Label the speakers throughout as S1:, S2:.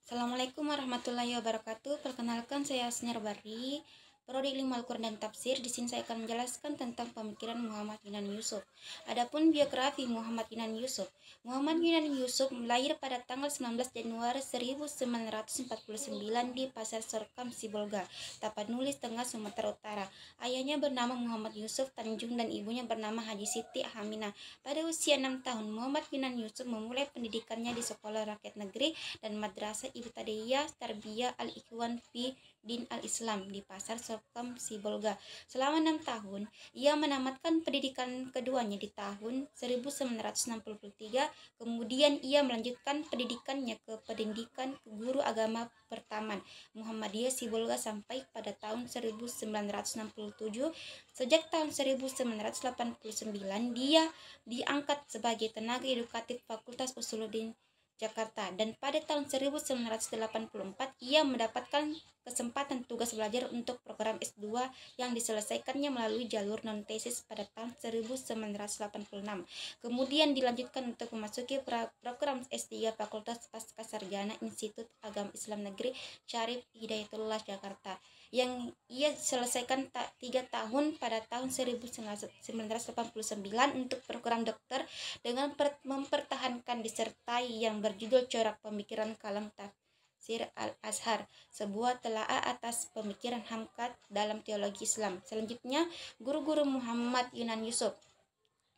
S1: Assalamualaikum warahmatullahi wabarakatuh. Perkenalkan, saya Asniar Bari, Prodi Ilmu Al-Quran dan Tafsir. Di sini saya akan menjelaskan tentang pemikiran Muhammad Yunan Yusuf. Adapun biografi Muhammad Yunan Yusuf. Muhammad Yunan Yusuf lahir pada tanggal 19 Januari 1949 di Pasar Sorkam, Sibolga, Tapanuli, Tengah Sumatera Utara. Ayahnya bernama Muhammad Yusuf Tanjung dan ibunya bernama Haji Siti Hamina. Pada usia 6 tahun, Muhammad Yunan Yusuf memulai pendidikannya di Sekolah Rakyat Negeri dan Madrasah Ibtidaiyah Tarbiyah Al-Ikhwan fi Din Al-Islam di Pasar Sorkam, Sibolga. Selama 6 tahun, ia menamatkan pendidikan keduanya di tahun 1963. Kemudian ia melanjutkan pendidikannya ke pendidikan guru agama pertama Muhammadiyah Sibolga sampai pada tahun 1967. Sejak tahun 1989, dia diangkat sebagai tenaga edukatif Fakultas Usuluddin Jakarta, dan pada tahun 1984 ia mendapatkan kesempatan tugas belajar untuk program S2 yang diselesaikannya melalui jalur non-tesis pada tahun 1986. Kemudian dilanjutkan untuk memasuki program S3 Fakultas Pascasarjana Institut Agama Islam Negeri Syarif Hidayatullah Jakarta, yang ia selesaikan 3 tahun pada tahun 1989 untuk program dokter dengan mempertahankan disertai yang berjudul Corak Pemikiran Kalam Tafsir Al-Azhar, sebuah telaah atas pemikiran Hamkat dalam teologi Islam. Selanjutnya, guru-guru Muhammad Yunan Yusuf,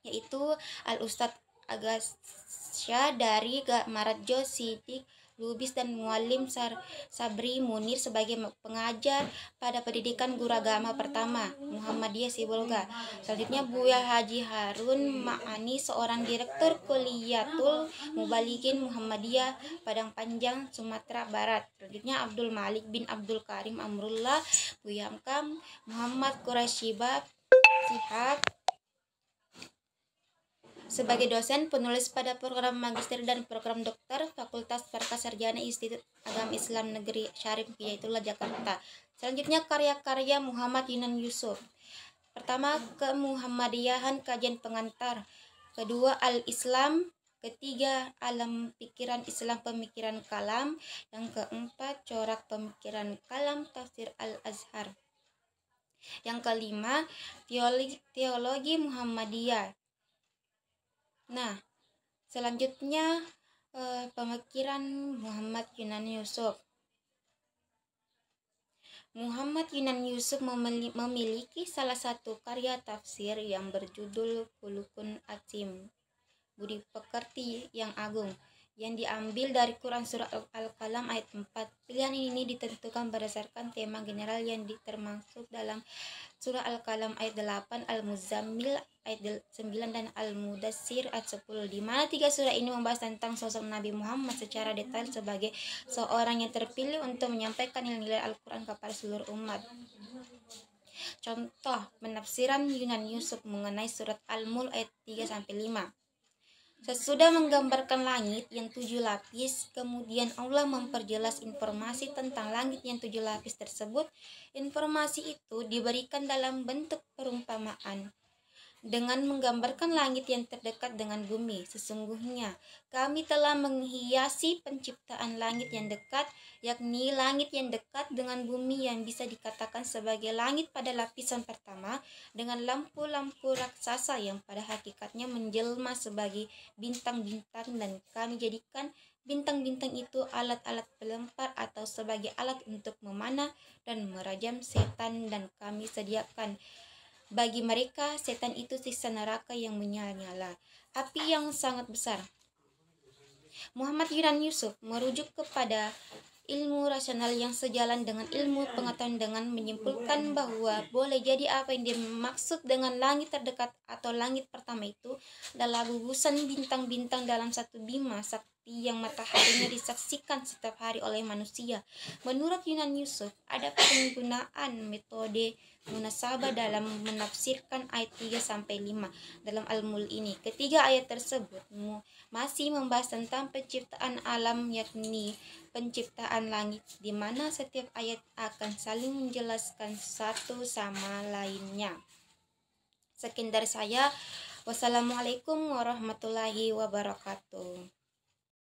S1: yaitu Al-Ustadz Agasya dari Maradjo Sidik Lubis dan Muallim Sabri Munir sebagai pengajar pada pendidikan guru agama pertama Muhammadiyah Sibolga. Selanjutnya, Buya Haji Harun Ma'ani, seorang direktur Kuliyatul Mubalighin Muhammadiyah Padang Panjang, Sumatera Barat. Selanjutnya, Abdul Malik bin Abdul Karim Amrullah Buya Hamkam, Muhammad Quraisyibab Sihab sebagai dosen penulis pada program magister dan program dokter Fakultas Pascasarjana Institut Agama Islam Negeri Syarif Hidayatullah Jakarta. Selanjutnya, karya-karya Muhammad Yunan Yusuf. Pertama, Kemuhammadiyahan Kajian Pengantar. Kedua, Al-Islam. Ketiga, Alam Pikiran Islam Pemikiran Kalam. Yang keempat, Corak Pemikiran Kalam Tafsir Al-Azhar. Yang kelima, Teologi Muhammadiyah. Nah, selanjutnya pemikiran Muhammad Yunan Yusuf. Muhammad Yunan Yusuf memiliki salah satu karya tafsir yang berjudul Khuluqun Azim, Budi Pekerti yang Agung, yang diambil dari Quran Surah Al-Qalam ayat 4. Pilihan ini ditentukan berdasarkan tema general yang termasuk dalam Surah Al-Qalam ayat 8, Al-Muzammil ayat 9, dan Al-Mudassir ayat 10, di mana 3 surah ini membahas tentang sosok Nabi Muhammad secara detail sebagai seorang yang terpilih untuk menyampaikan nilai-nilai Al-Quran kepada seluruh umat. Contoh penafsiran Yunan Yusuf mengenai surat Al-Mulk ayat 3-5. Sesudah menggambarkan langit yang 7 lapis, kemudian Allah memperjelas informasi tentang langit yang 7 lapis tersebut. Informasi itu diberikan dalam bentuk perumpamaan dengan menggambarkan langit yang terdekat dengan bumi. Sesungguhnya kami telah menghiasi penciptaan langit yang dekat, yakni langit yang dekat dengan bumi yang bisa dikatakan sebagai langit pada lapisan pertama, dengan lampu-lampu raksasa yang pada hakikatnya menjelma sebagai bintang-bintang, dan kami jadikan bintang-bintang itu alat-alat pelempar atau sebagai alat untuk memanah dan merajam setan, dan kami sediakan bagi mereka setan itu siksa neraka yang menyala-nyala, api yang sangat besar. Muhammad Yunan Yusuf merujuk kepada ilmu rasional yang sejalan dengan ilmu pengetahuan dengan menyimpulkan bahwa boleh jadi apa yang dimaksud dengan langit terdekat atau langit pertama itu adalah gugusan bintang-bintang dalam satu bima sakti yang mataharinya disaksikan setiap hari oleh manusia. Menurut Yunan Yusuf, ada penggunaan metode munasabah dalam menafsirkan ayat 3-5 dalam Al-Mulk ini. Ketiga ayat tersebut masih membahas tentang penciptaan alam, yakni penciptaan langit, di mana setiap ayat akan saling menjelaskan satu sama lainnya. Sekian dari saya. Wassalamualaikum warahmatullahi wabarakatuh.